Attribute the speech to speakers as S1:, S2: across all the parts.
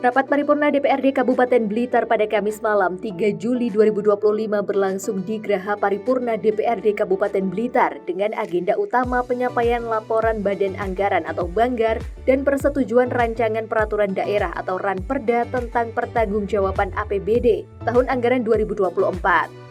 S1: Rapat paripurna DPRD Kabupaten Blitar pada Kamis malam 3 Juli 2025 berlangsung di Geraha Paripurna DPRD Kabupaten Blitar dengan agenda utama penyampaian laporan Badan Anggaran atau Banggar dan persetujuan rancangan peraturan daerah atau Ranperda tentang pertanggungjawaban APBD tahun anggaran 2024.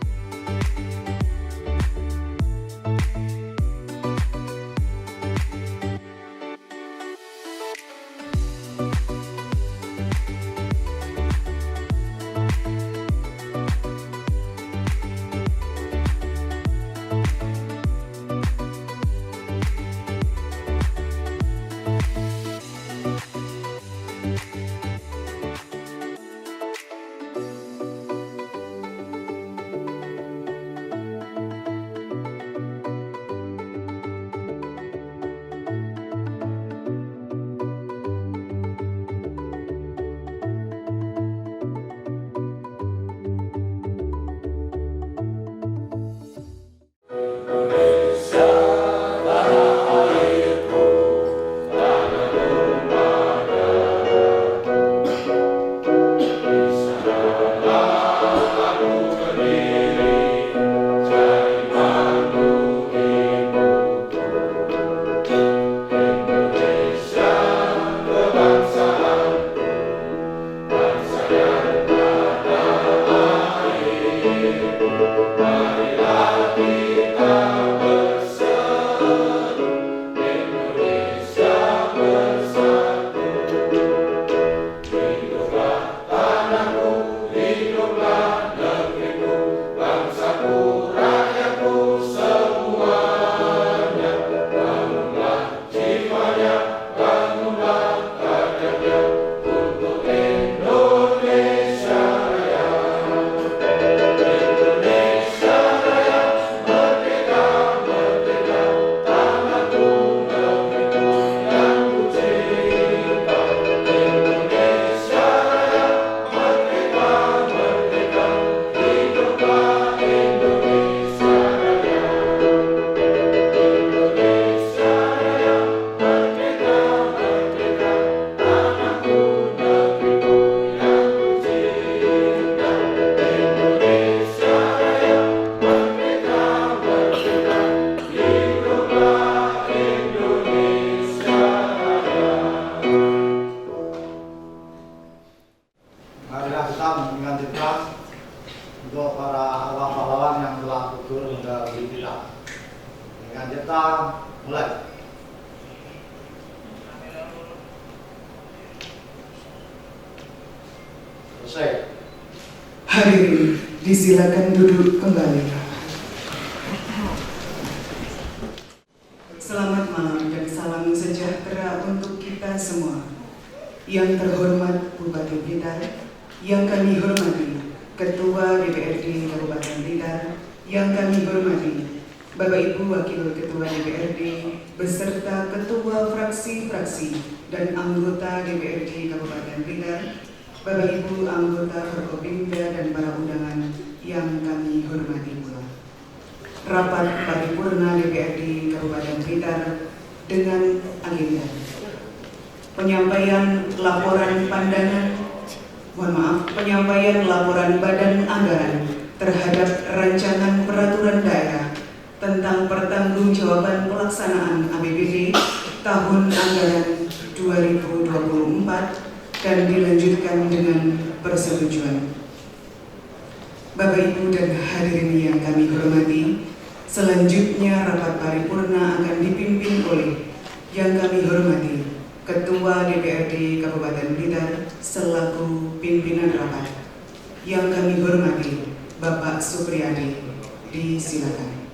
S2: Marilah kita mengingatkan untuk para pahlawan yang telah gugur mendahului kita. Dengan kita mulai. Selesai.
S3: Hadirin, disilakan duduk kembali. Selamat malam dan salam sejahtera untuk kita semua. Yang terhormat Bupati Blitar, yang kami hormati Ketua DPRD Kabupaten Blitar, yang kami hormati Bapak Ibu Wakil Ketua DPRD beserta Ketua fraksi-fraksi dan anggota DPRD Kabupaten Blitar, Bapak Ibu anggota Forkopimda dan para undangan yang kami hormati pula. Rapat paripurna DPRD Kabupaten Blitar dengan agenda penyampaian laporan Badan Anggaran terhadap rancangan peraturan daerah tentang pertanggungjawaban pelaksanaan APBD tahun anggaran 2024 dan dilanjutkan dengan persetujuan. Bapak Ibu dan hadirin yang kami hormati, selanjutnya rapat paripurna akan dipimpin oleh yang kami hormati Ketua DPRD Kabupaten Blitar selaku pimpinan rapat. Yang kami hormati Bapak Supriyadi, disilakan.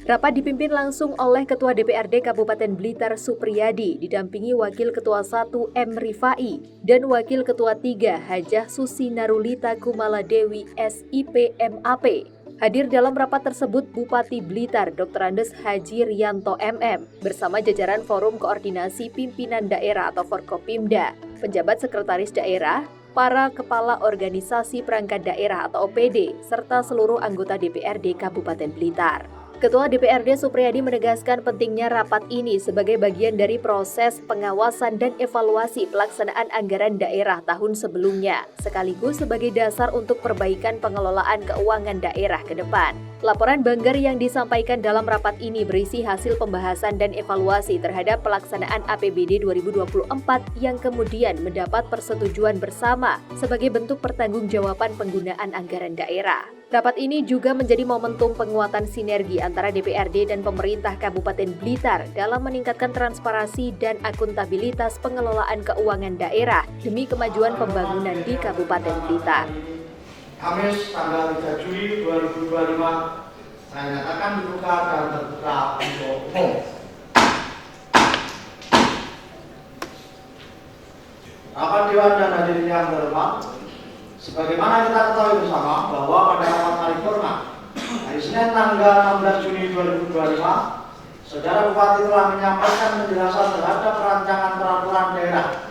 S1: Rapat dipimpin langsung oleh Ketua DPRD Kabupaten Blitar Supriyadi, didampingi Wakil Ketua 1 M. Rifai dan Wakil Ketua 3 Hajah Susi Narulita Kumala Dewi SIP MAP. Hadir dalam rapat tersebut Bupati Blitar Dr. Andes Haji Rianto MM bersama jajaran Forum Koordinasi Pimpinan Daerah atau Forkopimda, penjabat sekretaris daerah, para kepala organisasi perangkat daerah atau OPD, serta seluruh anggota DPRD Kabupaten Blitar. Ketua DPRD Supriyadi menegaskan pentingnya rapat ini sebagai bagian dari proses pengawasan dan evaluasi pelaksanaan anggaran daerah tahun sebelumnya, sekaligus sebagai dasar untuk perbaikan pengelolaan keuangan daerah ke depan. Laporan Banggar yang disampaikan dalam rapat ini berisi hasil pembahasan dan evaluasi terhadap pelaksanaan APBD 2024 yang kemudian mendapat persetujuan bersama sebagai bentuk pertanggungjawaban penggunaan anggaran daerah. Rapat ini juga menjadi momentum penguatan sinergi antara DPRD dan pemerintah Kabupaten Blitar dalam meningkatkan transparansi dan akuntabilitas pengelolaan keuangan daerah demi kemajuan pembangunan di Kabupaten Blitar.
S2: Kamis tanggal 3 Juli 2025 saya nyatakan dibuka dan terbuka untuk umum. Rapat Dewan dan hadirin yang terhormat, sebagaimana kita ketahui bersama bahwa pada rapat paripurna hari Senin tanggal 16 Juni 2025, Saudara Bupati telah menyampaikan penjelasan terhadap rancangan peraturan daerah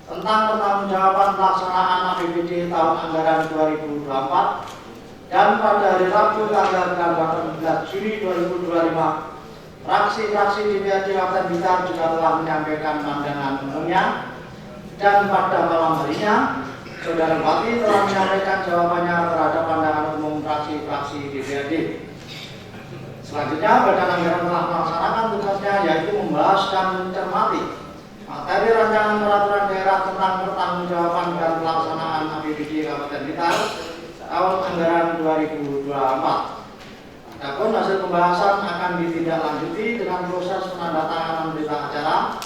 S2: tentang pertanggungjawaban pelaksanaan APBD tahun anggaran 2024, dan pada hari Rabu tanggal 18 Juni 2025, fraksi-fraksi DPRD Kabupaten Blitar juga telah menyampaikan pandangan umumnya, dan pada malam harinya Saudara Bupati telah menyampaikan jawabannya terhadap pandangan umum fraksi-fraksi DPRD. Selanjutnya, Badan Anggaran telah melaksanakan tugasnya, yaitu membahas dan mencermati materi rancangan peraturan daerah tentang pertanggungjawaban dan pelaksanaan APBD Kabupaten Blitar tahun anggaran 2024. Adapun hasil pembahasan akan ditindaklanjuti dengan proses penandatanganan berita acara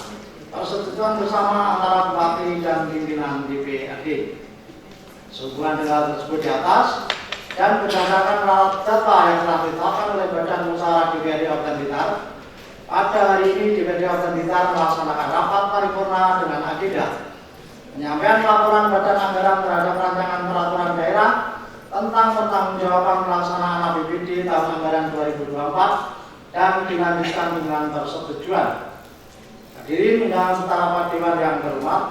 S2: persetujuan bersama antara Bupati dan pimpinan DPRD. Sehubungan dengan hal tersebut di atas dan berdasarkan data yang telah ditetapkan oleh Badan Musyawarah DPRD Kabupaten Blitar, pada hari ini DPRD Kabupaten Blitar melaksanakan rapat paripurna dengan agenda penyampaian laporan Badan Anggaran terhadap rancangan peraturan daerah tentang pertanggungjawaban pelaksanaan APBD tahun anggaran 2024 dan dilanjutkan dengan persetujuan. Hadirin undangan serta rapat Dewan yang terhormat,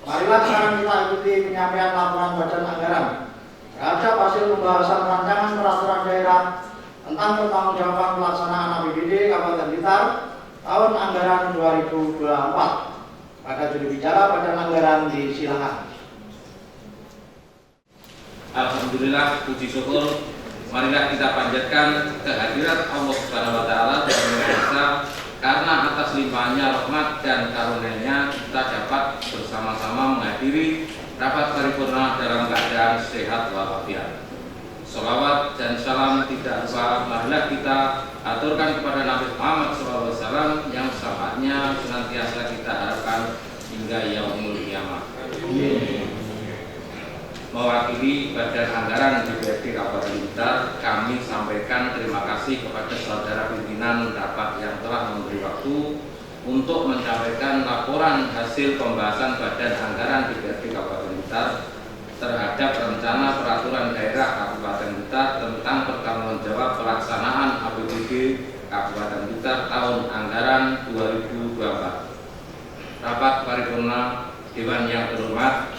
S2: marilah sekarang kita ikuti penyampaian laporan Badan Anggaran terhadap hasil pembahasan rancangan peraturan daerah tentang pertanggungjawaban pelaksanaan APBD Kabupaten Blitar tahun anggaran 2024. Pada juru bicara Badan Anggaran disilakan.
S4: Alhamdulillah, puji syukur, marilah kita panjatkan kehadirat Allah Subhanahu wa taala dan berdoa karena atas limpahnya rahmat dan karunia-Nya kita dapat bersama-sama menghadiri rapat paripurna dalam keadaan sehat walafiat. Sholawat dan salam tidak lupa marilah kita aturkan kepada Nabi Muhammad SAW yang syafaatnya senantiasa kita harapkan hingga yaumul qiyamah. Mewakili Badan Anggaran DPRD Kabupaten Blitar, kami sampaikan terima kasih kepada saudara pimpinan rapat yang telah memberi waktu untuk menyampaikan laporan hasil pembahasan Badan Anggaran DPRD Kabupaten Blitar terhadap rencana peraturan daerah Kabupaten Blitar tentang pertanggungjawab pelaksanaan APBD Kabupaten Blitar tahun anggaran 2024. Rapat paripurna Dewan yang terhormat,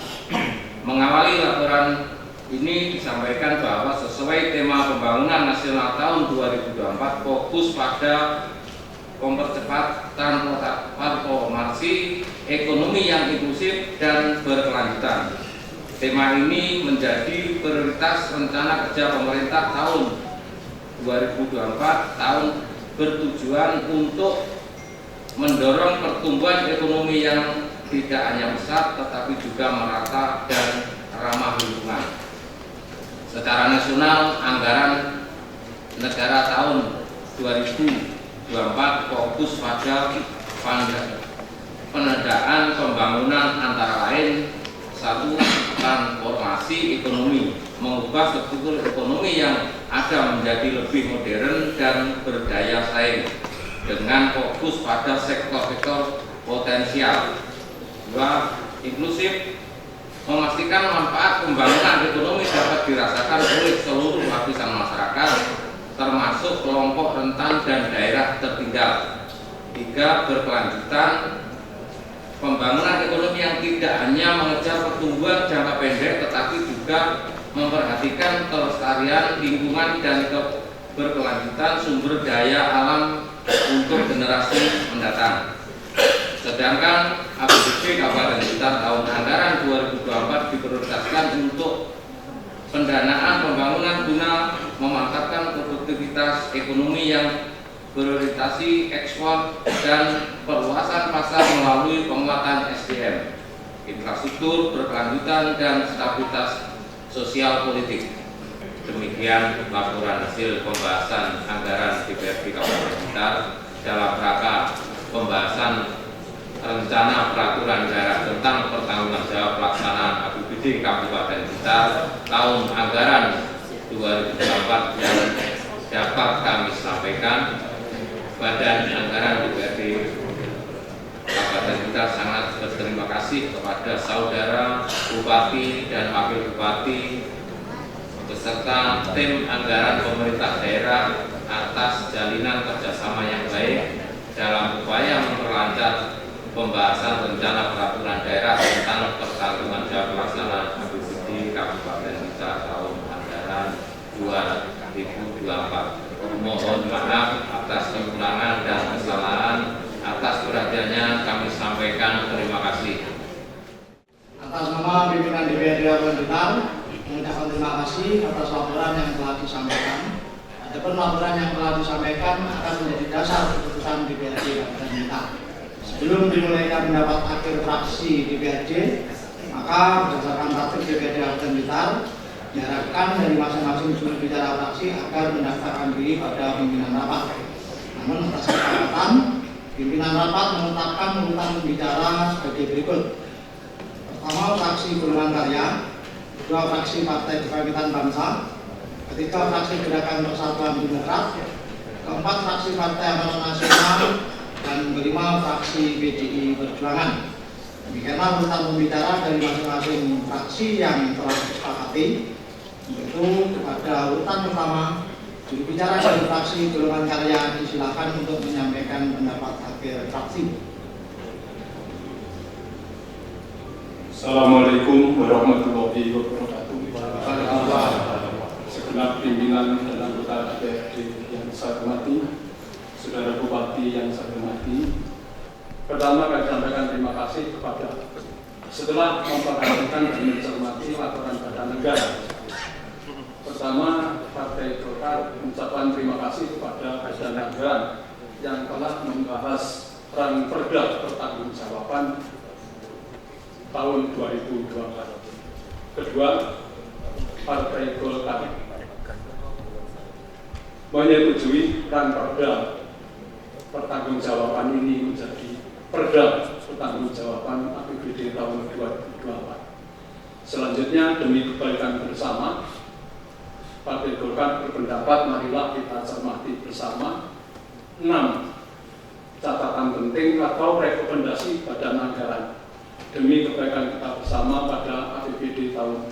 S4: mengawali laporan ini disampaikan bahwa sesuai tema pembangunan nasional tahun 2024 fokus pada mempercepat transformasi ekonomi yang inklusif dan berkelanjutan. Tema ini menjadi prioritas rencana kerja pemerintah tahun 2024 tahun bertujuan untuk mendorong pertumbuhan ekonomi yang tidak hanya besar tetapi juga merata dan ramah lingkungan. Secara nasional, anggaran negara tahun 2024 fokus pada penandaan pembangunan antara lain: 1. Transformasi ekonomi, mengubah struktur ekonomi yang ada menjadi lebih modern dan berdaya saing dengan fokus pada sektor-sektor potensial. 2. Inklusif, memastikan manfaat pembangunan ekonomi dapat dirasakan oleh seluruh lapisan masyarakat, termasuk kelompok rentan dan daerah tertinggal. 3. Berkelanjutan, pembangunan ekonomi yang tidak hanya mengejar pertumbuhan jangka pendek tetapi juga memperhatikan kelestarian lingkungan dan berkelanjutan sumber daya alam untuk generasi mendatang. Sedangkan APBD Kabupaten Blitar tahun anggaran 2024 diprioritaskan untuk pendanaan pembangunan guna memantapkan produktivitas ekonomi yang berorientasi ekspor dan perluasan pasar melalui penguatan SDM, infrastruktur berkelanjutan dan stabilitas sosial politik. Demikian laporan hasil pembahasan anggaran DPRD Kabupaten Blitar dalam rangka pembahasan rencana peraturan daerah tentang pertanggungan jawab pelaksanaan APBD Kabupaten Blitar tahun anggaran 2024 yang dapat kami sampaikan. Badan Anggaran DPRD Kabupaten Blitar sangat berterima kasih kepada saudara Bupati dan Wakil Bupati beserta tim anggaran pemerintah daerah atas jalinan kerjasama yang baik dalam upaya memperlancar pembahasan rencana peraturan daerah tentang pertanggungan jawab pelaksanaan APBD Kabupaten Blitar tahun anggaran 2024. Mohon maaf atas kekurangan dan kesalahan. Atas perhatiannya kami sampaikan terima kasih.
S2: Atas nama pimpinan DPRD Kabupaten Blitar, mengucapkan terima kasih atas laporan yang telah disampaikan. Adapun laporan yang telah disampaikan akan menjadi dasar keputusan DPRD Kabupaten Blitar. Sebelum dimulainya pendapat akhir fraksi DPRD, maka berdasarkan tatip DPRD Kabupaten Blitar, diharapkan dari masing-masing juru bicara fraksi agar mendaftarkan diri pada pimpinan rapat. Namun atas kesepakatan, pimpinan rapat menetapkan urutan pembicara sebagai berikut. Pertama, fraksi Golongan Karya, kedua fraksi Partai Kebangkitan Bangsa, ketiga fraksi Gerakan Persatuan Demokrat, keempat fraksi Partai Amanat Nasional, dan kelima fraksi PDI Perjuangan. Demikianlah urutan pembicara dari masing-masing fraksi yang telah disepakati. Yaitu pada urutan pertama, juru bicara dari fraksi Golongan Karya disilakan untuk menyampaikan pendapat akhir fraksi.
S5: Assalamualaikum warahmatullahi wabarakatuh. Segenap pimpinan dan anggota DPRD yang saya hormati, saudara Bupati yang saya hormati. Pertama, kami sampaikan terima kasih kepada setelah memperhatikan dan mencermati laporan Badan Negara. Pertama, Partai Golkar mengucapkan terima kasih kepada Badan Anggaran yang telah membahas Ranperda pertanggungjawaban tahun 2024. Kedua, Partai Golkar menyetujui Ranperda pertanggungjawaban ini menjadi Perda pertanggungjawaban APBD tahun 2024. Selanjutnya, demi kebaikan bersama, Partai Golkar berpendapat marilah kita cermati bersama 6 catatan penting atau rekomendasi Badan Anggaran demi kebaikan kita bersama pada APBD tahun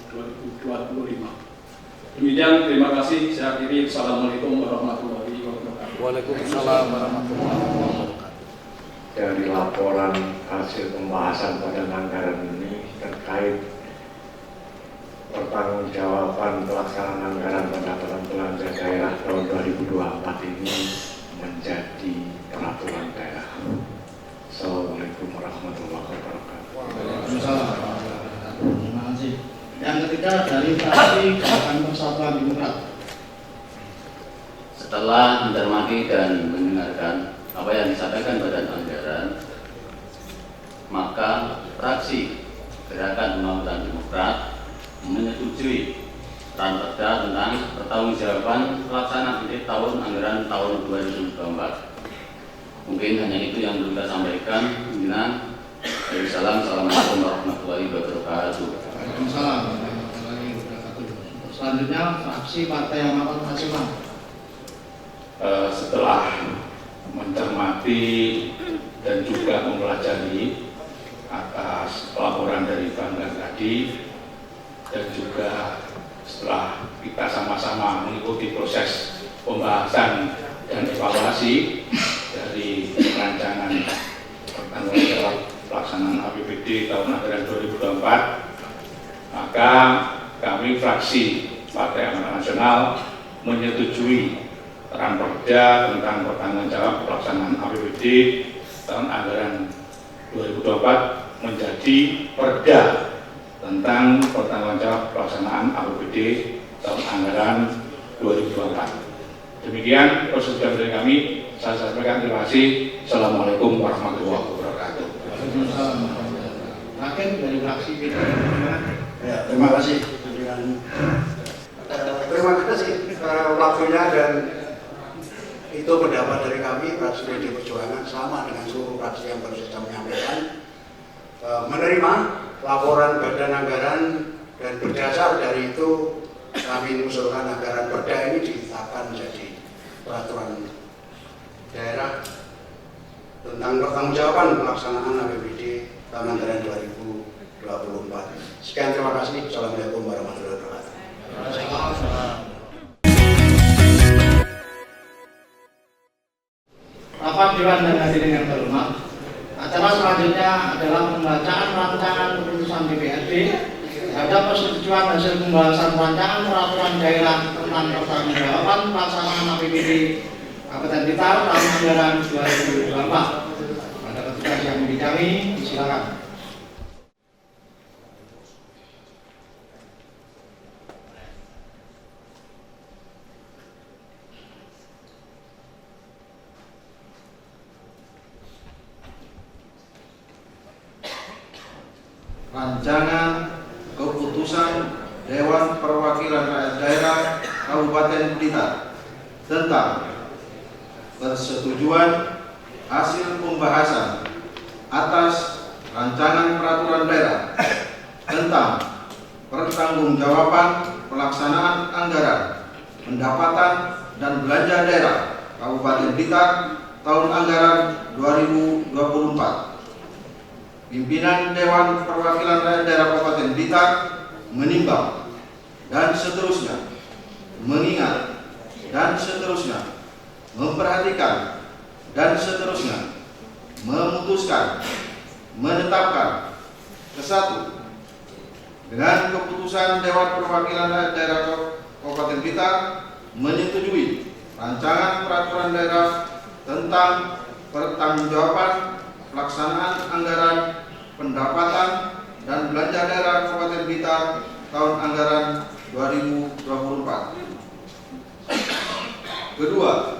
S5: 2025. Demikian, terima kasih. Saya akhiri. Assalamualaikum warahmatullahi wabarakatuh.
S6: Waalaikumsalam warahmatullahi wabarakatuh.
S7: Dari laporan hasil pembahasan Badan Anggaran ini terkait pertanggungjawaban pelaksanaan anggaran pendapatan belanja daerah tahun 2024 ini menjadi peraturan daerah. Assalamualaikum warahmatullahi wabarakatuh.
S2: Waalaikumsalam. Terima kasih. Yang ketiga dari fraksi Gerakan Persatuan Demokrat.
S8: Setelah mencermati dan mendengarkan apa yang disampaikan Badan Anggaran, maka fraksi Gerakan Persatuan Demokrat menyetujui Ranperda tentang pertanggungjawaban pelaksanaan APBD tahun anggaran tahun 2024. Mungkin hanya itu yang belum kita sampaikan. Pimpinan, Assalamualaikum warahmatullahi wabarakatuh.
S2: Waalaikumsalam warahmatullahi wabarakatuh. Selanjutnya fraksi Partai Amanat Nasional.
S5: Setelah mencermati dan juga mempelajari atas laporan dari Banggar tadi, dan juga setelah kita sama-sama mengikuti proses pembahasan dan evaluasi dari rancangan pertanggungjawaban pelaksanaan APBD tahun anggaran 2024, maka kami fraksi Partai Amanat Nasional menyetujui
S7: merupakan perda tentang pertanggungjawab pelaksanaan APBD tahun anggaran 2024 menjadi perda tentang pertanggungjawab pelaksanaan APBD tahun anggaran 2024. Demikian persetujuan dari kami. Saya sampaikan terima kasih. Assalamualaikum warahmatullahi wabarakatuh.
S2: Hakim dari fraksi PD. Ya, terima kasih. Terima kasih waktunya, dan itu pendapat dari kami fraksi PD Perjuangan sama dengan seluruh fraksi yang baru saja menyampaikan, menerima laporan badan anggaran, dan berdasar dari itu kami mengusulkan anggaran perda ini ditetapkan menjadi peraturan daerah tentang pertanggungjawaban pelaksanaan APBD tahun anggaran 2024. Sekian, terima kasih. Assalamualaikum warahmatullahi wabarakatuh. Rapat Dewan dan hadirin yang terhormat. Acara selanjutnya adalah pembacaan rancangan keputusan DPRD terhadap persetujuan hasil pembahasan rancangan peraturan daerah tentang pertanggungjawaban pelaksanaan APBD Kabupaten Blitar tahun anggaran 2024. Pada petugas yang membidangi, silakan.
S6: Rancangan Keputusan Dewan Perwakilan Rakyat Daerah Kabupaten Blitar tentang persetujuan hasil pembahasan atas rancangan peraturan daerah tentang pertanggungjawaban pelaksanaan anggaran pendapatan dan belanja daerah Kabupaten Blitar tahun anggaran 2024. Pimpinan Dewan Perwakilan Rakyat Daerah Kabupaten Blitar menimbang dan seterusnya, mengingat dan seterusnya, memperhatikan dan seterusnya, memutuskan, menetapkan kesatu dengan keputusan Dewan Perwakilan Rakyat Daerah Kabupaten Blitar menyetujui rancangan peraturan daerah tentang pertanggungjawaban pelaksanaan anggaran pendapatan dan belanja daerah Kabupaten Blitar tahun anggaran 2024. Kedua,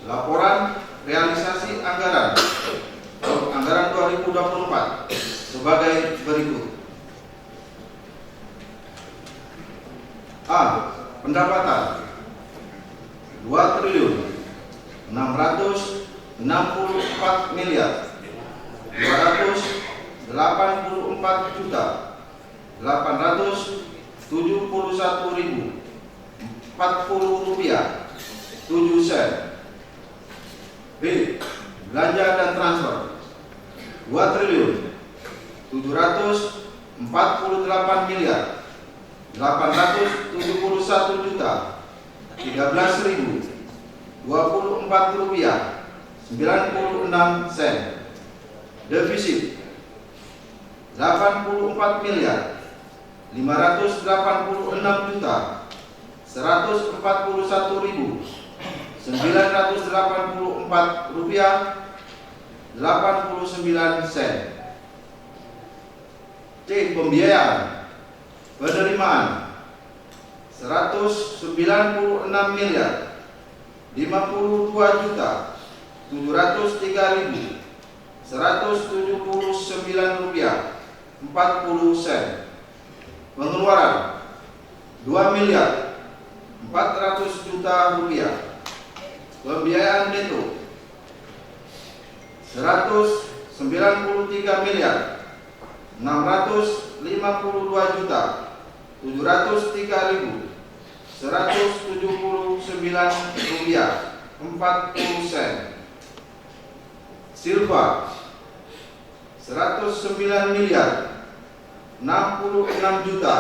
S6: laporan realisasi anggaran tahun anggaran 2024 sebagai berikut. A. Pendapatan 2 triliun 664 miliar 284 juta 871.040 rupiah 7 sen. B. Belanja dan transfer 2 triliun 748 miliar 871 juta 13.024 rupiah 96 sen. Defisit 84 miliar 586 juta 141.984 rupiah 89 sen. C. Pembiayaan penerimaan 196 miliar 52 juta 703.179 rupiah 40 sen. Pengeluaran 2 miliar 400 juta rupiah. Pembiayaan neto 193 miliar 652 juta 703.179 rupiah 40 sen. Silva 109 miliar 66 juta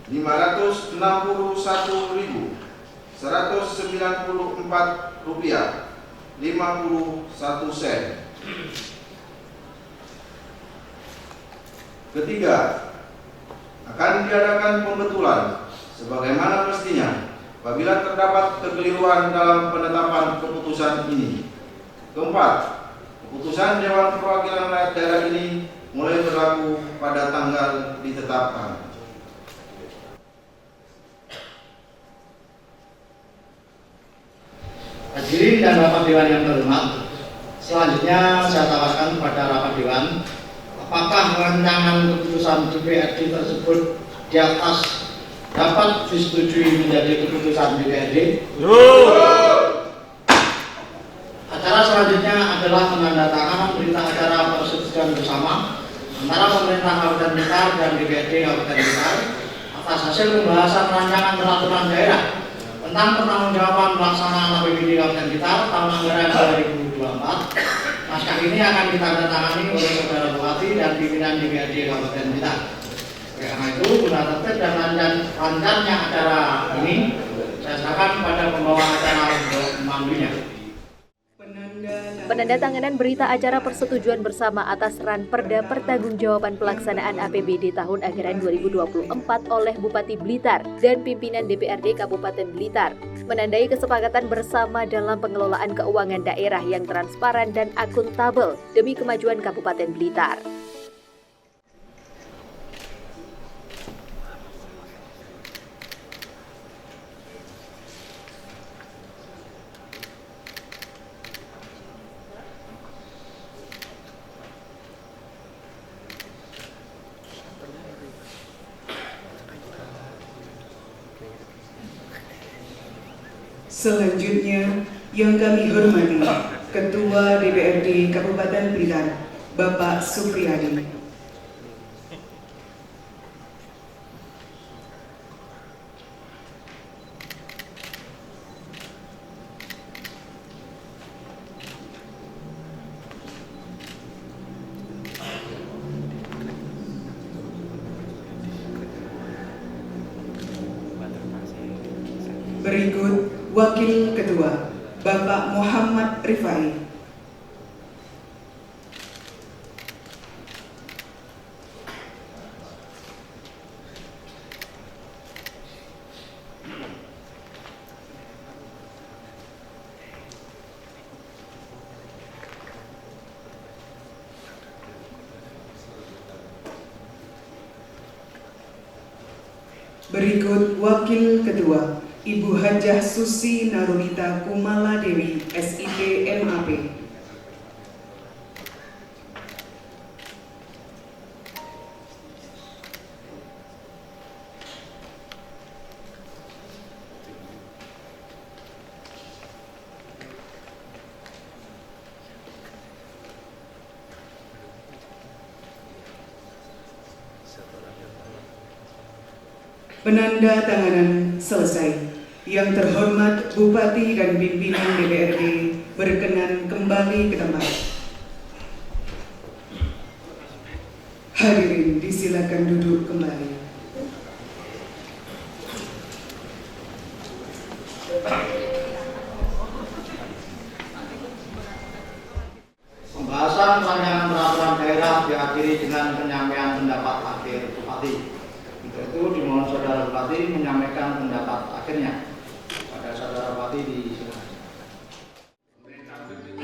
S6: 561.194 rupiah 51 sen. Ketiga, akan diadakan pembetulan sebagaimana mestinya apabila terdapat kekeliruan dalam penetapan keputusan ini. Keempat, keputusan Dewan Perwakilan Rakyat Daerah ini mulai berlaku pada tanggal ditetapkan.
S2: Hadirin dan Bapak Dewan yang terhormat, selanjutnya saya tawarkan kepada Rapat Dewan, apakah rancangan keputusan DPRD tersebut di atas dapat disetujui menjadi keputusan DPRD? Acara selanjutnya adalah penandatanganan berita acara persetujuan bersama antara pemerintah Kabupaten Blitar dan DPRD Kabupaten Blitar atas hasil pembahasan rancangan peraturan daerah tentang pertanggungjawaban pelaksanaan APBD Kabupaten Blitar tahun anggaran 2024. Naskah ini akan ditandatangani oleh Saudara Bupati dan pimpinan DPRD Kabupaten Blitar. Karena itu, guna tertib dan lancarnya acara ini, saya serahkan kepada pembawa acara untuk memanggilnya.
S1: Penandatanganan berita acara persetujuan bersama atas Ranperda Pertanggungjawaban Pelaksanaan APBD tahun anggaran 2024 oleh Bupati Blitar dan pimpinan DPRD Kabupaten Blitar menandai kesepakatan bersama dalam pengelolaan keuangan daerah yang transparan dan akuntabel demi kemajuan Kabupaten Blitar.
S3: Selanjutnya, yang kami hormati Ketua DPRD Kabupaten Blitar, Bapak Supriyadi. Berikut Wakil Ketua, Bapak Muhammad Rifai. Berikut Wakil Ketua, Ibu Hajah Susi Narulita Kumala Dewi, SIP MAP. Penandatanganan selesai. Yang terhormat Bupati dan pimpinan DPRD berkenan kembali ke tempat. Hadirin disilakan duduk kembali.
S2: Pembahasan rancangan peraturan daerah diakhiri dengan penyampaian pendapat akhir Bupati. Untuk itu dimohon Saudara Bupati menyampaikan pendapat akhirnya.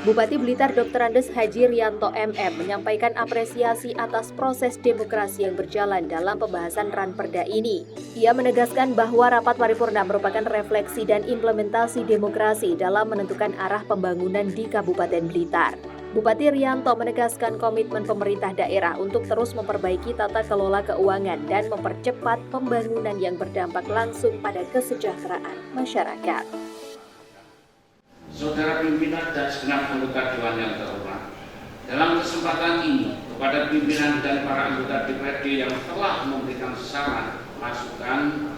S1: Bupati Blitar Dr. Andes Haji Rianto MM menyampaikan apresiasi atas proses demokrasi yang berjalan dalam pembahasan Ranperda ini. Ia menegaskan bahwa rapat paripurna merupakan refleksi dan implementasi demokrasi dalam menentukan arah pembangunan di Kabupaten Blitar. Bupati Rianto menegaskan komitmen pemerintah daerah untuk terus memperbaiki tata kelola keuangan dan mempercepat pembangunan yang berdampak langsung pada kesejahteraan masyarakat.
S4: Saudara pimpinan dan segenap anggota Dewan yang terhormat, dalam kesempatan ini kepada pimpinan dan para anggota DPRD yang telah memberikan saran, masukan,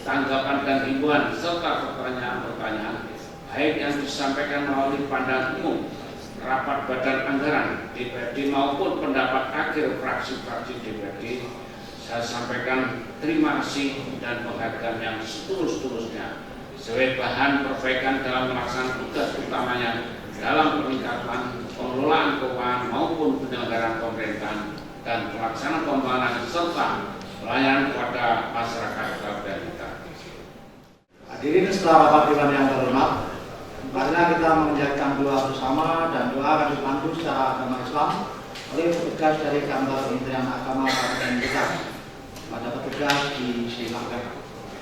S4: tanggapan dan himbauan serta pertanyaan-pertanyaan baik yang disampaikan melalui pandangan umum, rapat badan anggaran DPRD maupun pendapat akhir fraksi-fraksi DPRD, saya sampaikan terima kasih dan penghargaan yang setulus-tulusnya sebagai bahan perbaikan dalam melaksanakan tugas utamanya dalam peningkatan pengelolaan keuangan maupun penyelenggaraan pemerintahan dan pelaksanaan pembangunan serta pelayanan kepada masyarakat Kabupaten Blitar.
S2: Hadirin setelah rapat dewan yang terhormat, marilah kita menjalankan doa bersama dan doa akan dipandu secara agama Islam oleh petugas dari kantor Kementerian Agama Kabupaten Blitar. Pada petugas disilakan.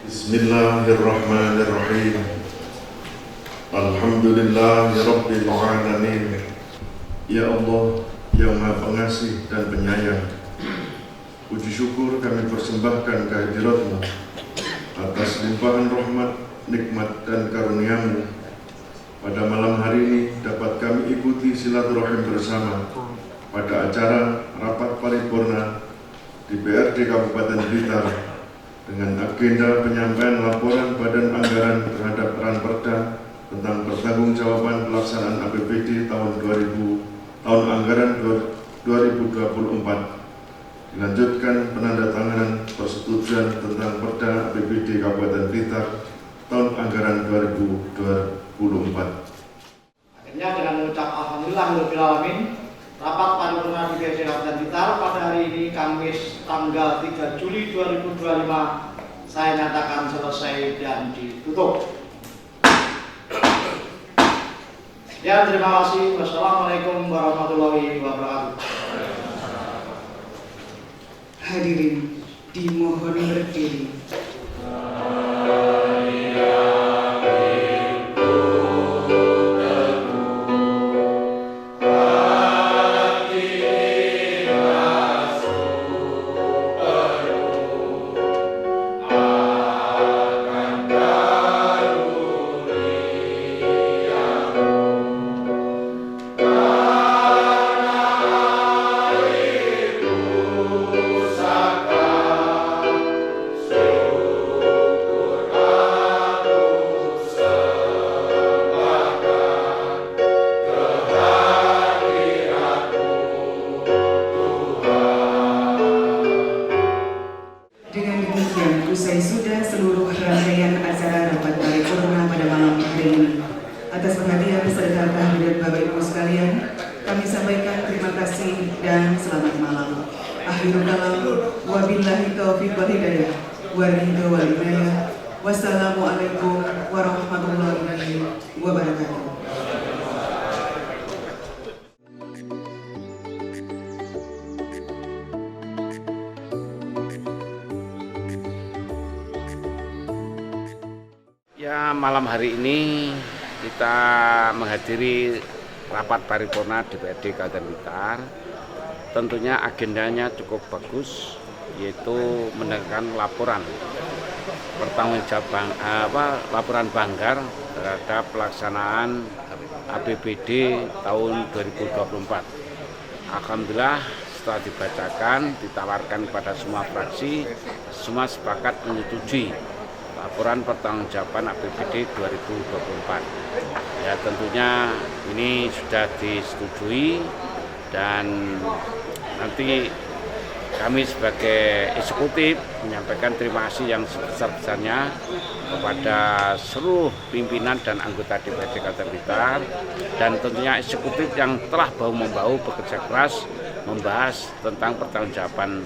S9: Bismillahirrahmanirrahim. Alhamdulillahirabbil alamin. Ya Allah yang Maha Pengasih dan Penyayang, puji syukur kami persembahkan kehadirat-Mu atas limpahan rahmat, nikmat dan karunia-Mu. Pada malam hari ini dapat kami ikuti silaturahim bersama pada acara rapat paripurna DPRD Kabupaten Blitar dengan agenda penyampaian laporan Badan Anggaran terhadap Ranperda tentang pertanggungjawaban pelaksanaan APBD tahun anggaran 2024. Dilanjutkan penandatanganan persetujuan tentang Perda APBD Kabupaten Blitar tahun anggaran 2024.
S2: Akhirnya dengan mengucap alhamdulillahirobbilalamin, rapat paripurna DPRD Kabupaten Blitar pada hari ini Kamis tanggal 3 Juli 2025 saya nyatakan selesai dan ditutup. Ya, terima kasih. Wassalamualaikum warahmatullahi wabarakatuh.
S3: Hadirin dimohon berdiri. Dengan demikian, usai sudah seluruh rangkaian acara rapat paripurna pada malam hari ini. Atas perhatian serta kehadiran Bapak Ibu sekalian, kami sampaikan terima kasih dan selamat malam. Akhirul kalam, wabillahi taufiq wal hidayah, waridho wal hidayah. Wassalamualaikum warahmatullahi wabarakatuh.
S10: Ya, malam hari ini kita menghadiri rapat paripurna DPRD Kabupaten Blitar. Tentunya agendanya cukup bagus, yaitu mendengarkan laporan laporan Banggar terhadap pelaksanaan APBD tahun 2024. Alhamdulillah, setelah dibacakan, ditawarkan kepada semua fraksi, semua sepakat menyetujui laporan pertanggungjawaban APBD 2024. Ya, tentunya ini sudah disetujui dan nanti kami sebagai eksekutif menyampaikan terima kasih yang sebesar-besarnya kepada seluruh pimpinan dan anggota DPRD Kabupaten Blitar dan tentunya eksekutif yang telah bahu-membahu bekerja keras membahas tentang pertanggungjawaban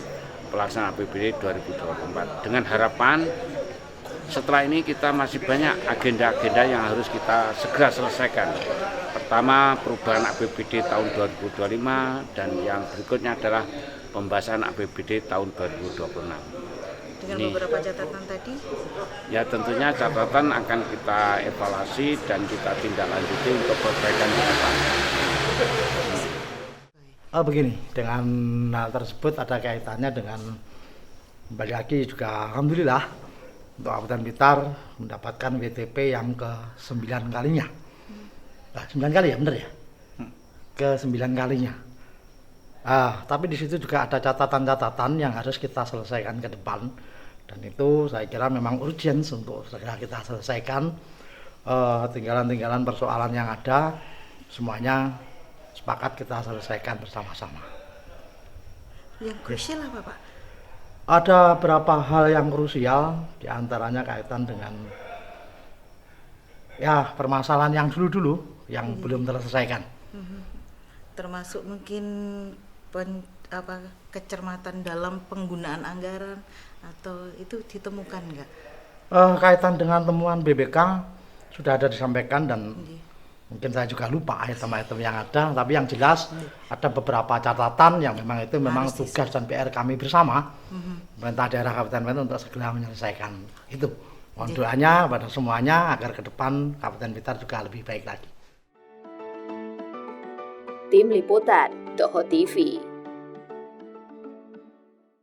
S10: pelaksanaan APBD 2024 dengan harapan setelah ini kita masih banyak agenda-agenda yang harus kita segera selesaikan. Pertama, perubahan APBD tahun 2025 dan yang berikutnya adalah pembahasan APBD tahun 2026.
S11: Dengan beberapa catatan tadi?
S10: Ya, tentunya catatan akan kita evaluasi dan kita tindak lanjuti untuk perbaikan ke depan.
S12: Begini, dengan hal tersebut ada kaitannya dengan kembali lagi juga alhamdulillah untuk Kabupaten Blitar mendapatkan WTP yang ke-9 kalinya. Nah, 9 kali ya, benar ya? Ke-9 kalinya. Tapi di situ juga ada catatan-catatan yang harus kita selesaikan ke depan. Dan itu saya kira memang urgent untuk segera kita selesaikan. Tinggalan-tinggalan persoalan yang ada, semuanya sepakat kita selesaikan bersama-sama.
S11: Yang krusial apa, Pak?
S12: Ada beberapa hal yang krusial, diantaranya kaitan dengan ya permasalahan yang dulu-dulu yang belum terselesaikan.
S11: Termasuk mungkin kecermatan dalam penggunaan anggaran atau itu ditemukan nggak?
S12: Kaitan dengan temuan BBK sudah ada disampaikan dan mungkin saya juga lupa item-item yang ada, tapi yang jelas ada beberapa catatan yang memang itu memang tugas dan PR kami bersama pemerintah daerah Kabupaten Blitar untuk segera menyelesaikan itu. Mohon doanya pada semuanya agar ke depan Kabupaten Blitar juga lebih baik lagi.
S1: Tim Liputan, Doho TV.